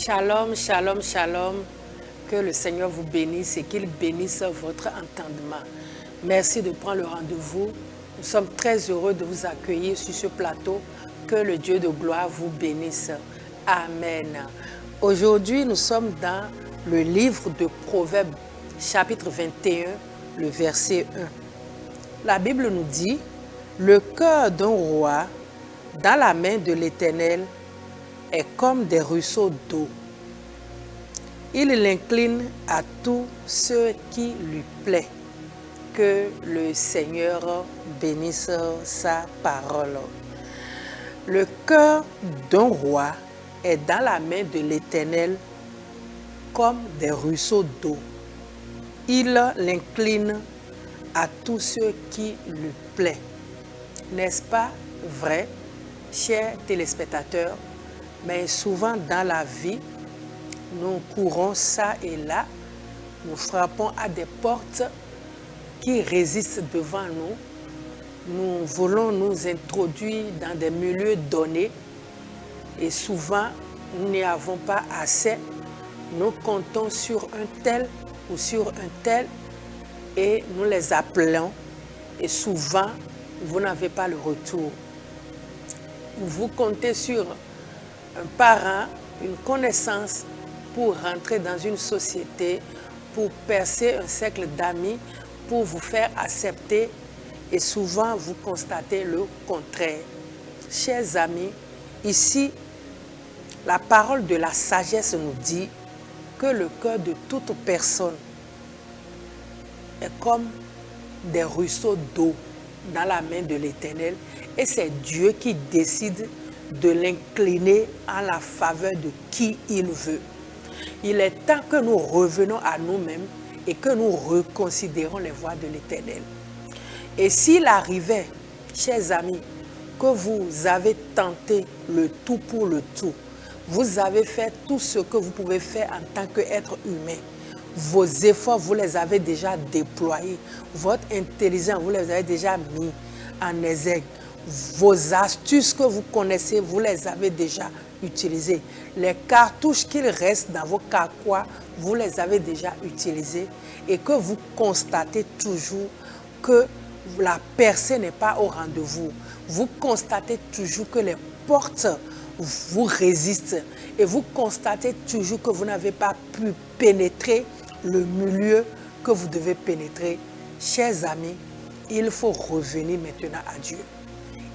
Shalom, shalom, shalom. Que le Seigneur vous bénisse et qu'il bénisse votre entendement. Merci de prendre le rendez-vous. Nous sommes très heureux de vous accueillir sur ce plateau. Que le Dieu de gloire vous bénisse. Amen. Aujourd'hui, nous sommes dans le livre de Proverbes, chapitre 21, le verset 1. La Bible nous dit, « Le cœur d'un roi dans la main de l'Éternel est comme des ruisseaux d'eau. Il l'incline à tout ce qui lui plaît. » Que le Seigneur bénisse sa parole. Le cœur d'un roi est dans la main de l'Éternel comme des ruisseaux d'eau. Il l'incline à tout ce qui lui plaît. N'est-ce pas vrai, chers téléspectateurs? Mais souvent dans la vie, nous courons ça et là, nous frappons à des portes qui résistent devant nous. Nous voulons nous introduire dans des milieux donnés et souvent, nous n'y avons pas assez. Nous comptons sur un tel ou sur un tel et nous les appelons et souvent, vous n'avez pas le retour. Vous comptez sur un parent, une connaissance pour rentrer dans une société, pour percer un cercle d'amis, pour vous faire accepter et souvent vous constatez le contraire. Chers amis, ici, la parole de la sagesse nous dit que le cœur de toute personne est comme des ruisseaux d'eau dans la main de l'Éternel et c'est Dieu qui décide de l'incliner en la faveur de qui il veut. Il est temps que nous revenons à nous-mêmes et que nous reconsidérons les voies de l'Éternel. Et s'il arrivait, chers amis, que vous avez tenté le tout pour le tout, vous avez fait tout ce que vous pouvez faire en tant qu'être humain, vos efforts, vous les avez déjà déployés, votre intelligence, vous les avez déjà mis en exergue, vos astuces que vous connaissez, vous les avez déjà utilisées. Les cartouches qu'il reste dans vos carquois, vous les avez déjà utilisées et que vous constatez toujours que la percée n'est pas au rendez-vous. Vous constatez toujours que les portes vous résistent et vous constatez toujours que vous n'avez pas pu pénétrer le milieu que vous devez pénétrer. Chers amis, il faut revenir maintenant à Dieu.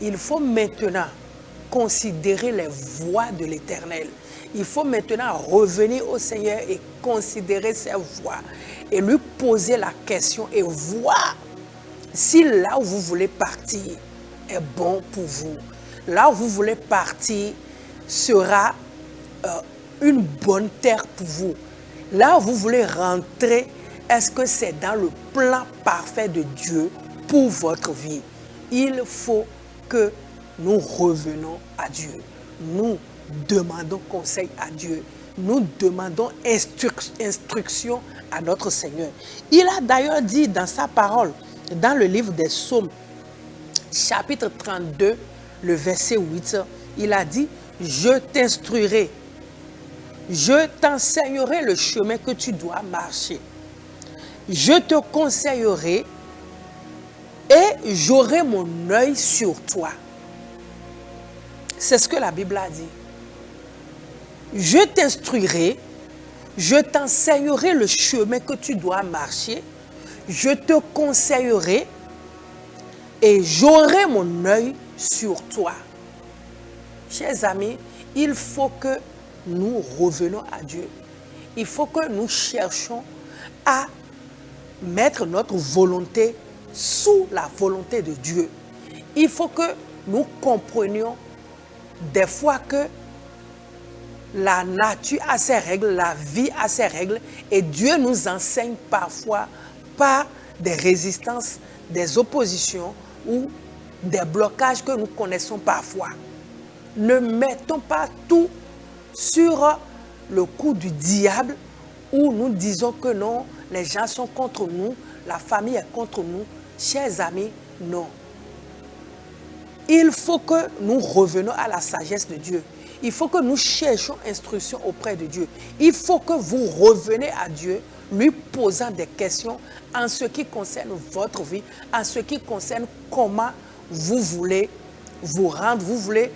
Il faut maintenant considérer les voies de l'Éternel. Il faut maintenant revenir au Seigneur et considérer ses voies et lui poser la question et voir si là où vous voulez partir est bon pour vous. Là où vous voulez partir sera une bonne terre pour vous. Là où vous voulez rentrer, est-ce que c'est dans le plan parfait de Dieu pour votre vie? Il faut que nous revenons à Dieu. Nous demandons conseil à Dieu. Nous demandons instruction à notre Seigneur. Il a d'ailleurs dit dans sa parole, dans le livre des Psaumes, chapitre 32, le verset 8, il a dit, « Je t'instruirai, je t'enseignerai le chemin que tu dois marcher. Je te conseillerai et j'aurai mon œil sur toi. » C'est ce que la Bible a dit. Je t'instruirai, je t'enseignerai le chemin que tu dois marcher, je te conseillerai et j'aurai mon œil sur toi. Chers amis, il faut que nous revenons à Dieu. Il faut que nous cherchions à mettre notre volonté sous la volonté de Dieu. Il faut que nous comprenions des fois que la nature a ses règles, la vie a ses règles et Dieu nous enseigne parfois par des résistances, des oppositions ou des blocages que nous connaissons parfois. Ne mettons pas tout sur le coup du diable où nous disons que non, les gens sont contre nous, la famille est contre nous. Chers amis, non. il faut que nous revenions à la sagesse de Dieu. Il faut que nous cherchions instruction auprès de Dieu. Il faut que vous reveniez à Dieu, lui posant des questions en ce qui concerne votre vie, en ce qui concerne comment vous voulez vous rendre, vous voulez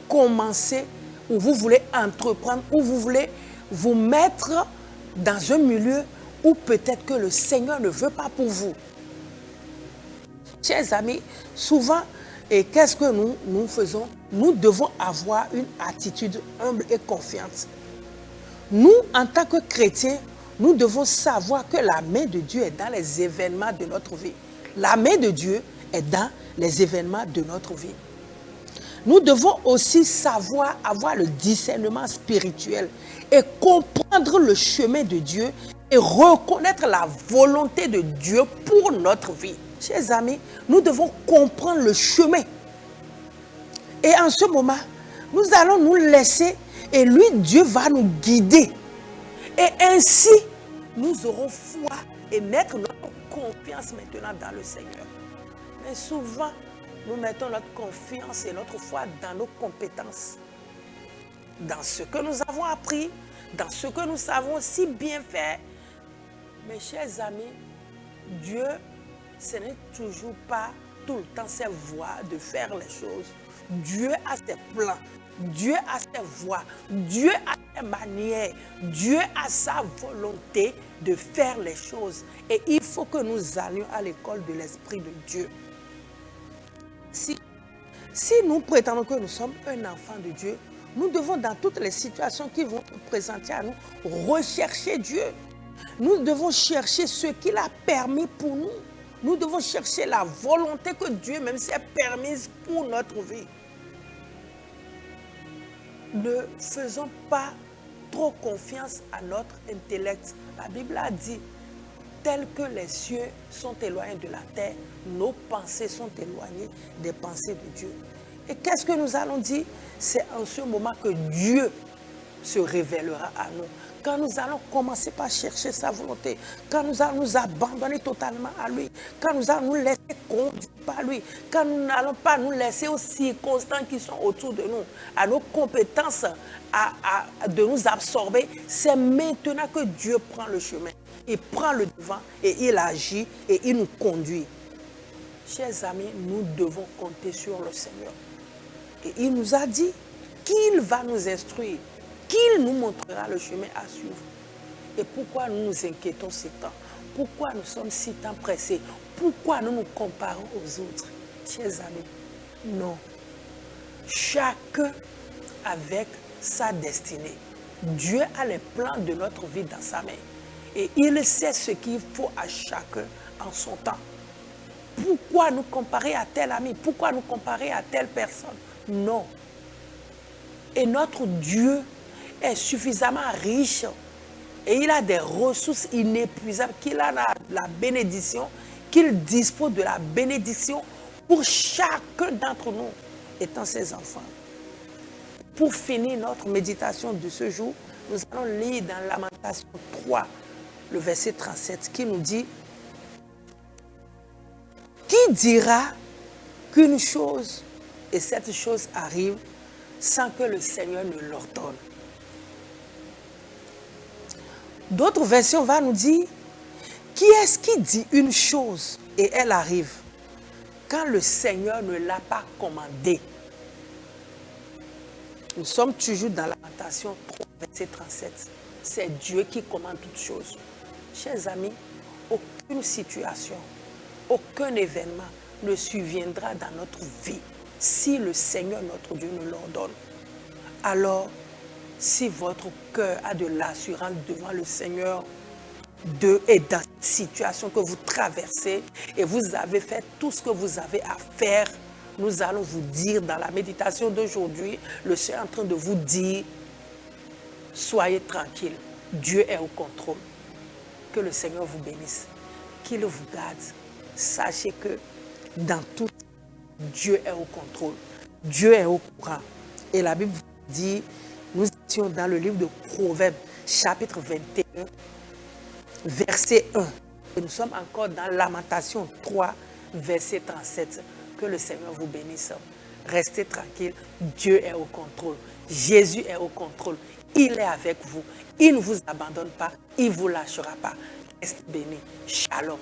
commencer, ou vous voulez entreprendre, ou vous voulez vous mettre dans un milieu où peut-être que le Seigneur ne veut pas pour vous. Chers amis, souvent, et qu'est-ce que nous faisons? Nous devons avoir une attitude humble et confiante. Nous, en tant que chrétiens, nous devons savoir que la main de Dieu est dans les événements de notre vie. La main de Dieu est dans les événements de notre vie. Nous devons aussi savoir avoir le discernement spirituel et comprendre le chemin de Dieu et reconnaître la volonté de Dieu pour notre vie. Chers amis, nous devons comprendre le chemin. Et en ce moment, nous allons nous laisser et lui, Dieu va nous guider. Et ainsi, nous aurons foi et mettre notre confiance maintenant dans le Seigneur. Mais souvent, nous mettons notre confiance et notre foi dans nos compétences, dans ce que nous avons appris, dans ce que nous savons si bien faire. Mes chers amis, Dieu, ce n'est toujours pas tout le temps ses voies de faire les choses. Dieu a ses plans, Dieu a ses voies, Dieu a ses manières, Dieu a sa volonté de faire les choses. Et il faut que nous allions à l'école de l'Esprit de Dieu. Si nous prétendons que nous sommes un enfant de Dieu, nous devons dans toutes les situations qui vont nous présenter à nous, rechercher Dieu. Nous devons chercher ce qu'il a permis pour nous. Nous devons chercher la volonté que Dieu même s'est permise pour notre vie. Ne faisons pas trop confiance à notre intellect. La Bible a dit, tel que les cieux sont éloignés de la terre, nos pensées sont éloignées des pensées de Dieu. Et qu'est-ce que nous allons dire? C'est en ce moment que Dieu se révélera à nous. Quand nous allons commencer par chercher sa volonté, quand nous allons nous abandonner totalement à lui, quand nous allons nous laisser conduire par lui, quand nous n'allons pas nous laisser aux circonstances qui sont autour de nous, à nos compétences, de nous absorber, c'est maintenant que Dieu prend le chemin. Il prend le devant et il agit et il nous conduit. Chers amis, nous devons compter sur le Seigneur. Et il nous a dit qu'il va nous instruire, qu'il nous montrera le chemin à suivre. Et pourquoi nous nous inquiétons si tant? Pourquoi nous sommes si tant pressés? Pourquoi nous nous comparons aux autres? Chers amis, non. Chacun avec sa destinée. Dieu a les plans de notre vie dans sa main. Et il sait ce qu'il faut à chacun en son temps. Pourquoi nous comparer à tel ami? Pourquoi nous comparer à telle personne? Non. Et notre Dieu est suffisamment riche et il a des ressources inépuisables, qu'il a la bénédiction, qu'il dispose de la bénédiction pour chacun d'entre nous étant ses enfants. Pour finir notre méditation de ce jour, nous allons lire dans Lamentation 3, le verset 37, qui nous dit: qui dira qu'une chose, et cette chose arrive, sans que le Seigneur ne l'ordonne? D'autres versions vont nous dire: qui est-ce qui dit une chose et elle arrive, quand le Seigneur ne l'a pas commandé? Nous sommes toujours dans Lamentation 3, verset 37. C'est Dieu qui commande toutes choses. Chers amis, aucune situation, aucun événement ne surviendra dans notre vie si le Seigneur, notre Dieu, ne l'ordonne. Alors, si votre cœur a de l'assurance devant le Seigneur et dans cette situation que vous traversez et vous avez fait tout ce que vous avez à faire, nous allons vous dire dans la méditation d'aujourd'hui, le Seigneur est en train de vous dire: soyez tranquille, Dieu est au contrôle. Que le Seigneur vous bénisse, qu'il vous garde. Sachez que dans tout, Dieu est au contrôle, Dieu est au courant. Et la Bible dit, nous étions dans le livre de Proverbes, chapitre 21, verset 1. Et nous sommes encore dans Lamentation 3, verset 37. Que le Seigneur vous bénisse. Restez tranquille, Dieu est au contrôle. Jésus est au contrôle. Il est avec vous. Il ne vous abandonne pas, il ne vous lâchera pas. Restez bénis. Shalom.